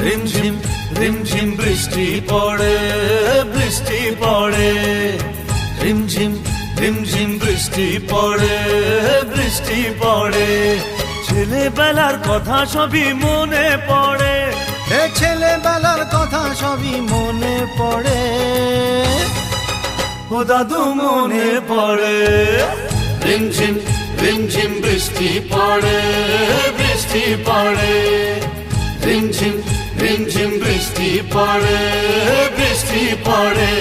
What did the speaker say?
রিমঝিম রিমঝিম বৃষ্টি পড়ে, বৃষ্টি পড়ে, রিমঝিম রিমঝিম বৃষ্টি পড়ে, বৃষ্টি পড়ে। ছেলেবেলার কথা সবই মনে পড়ে, ছেলেবেলার কথা সবই মনে পড়ে, ও দাদু মনে পড়ে। রিমঝিম রিমঝিম বৃষ্টি পড়ে, বৃষ্টি পড়ে, রিমঝিম রিমঝিম বৃষ্টি পড়ে, বৃষ্টি পড়ে।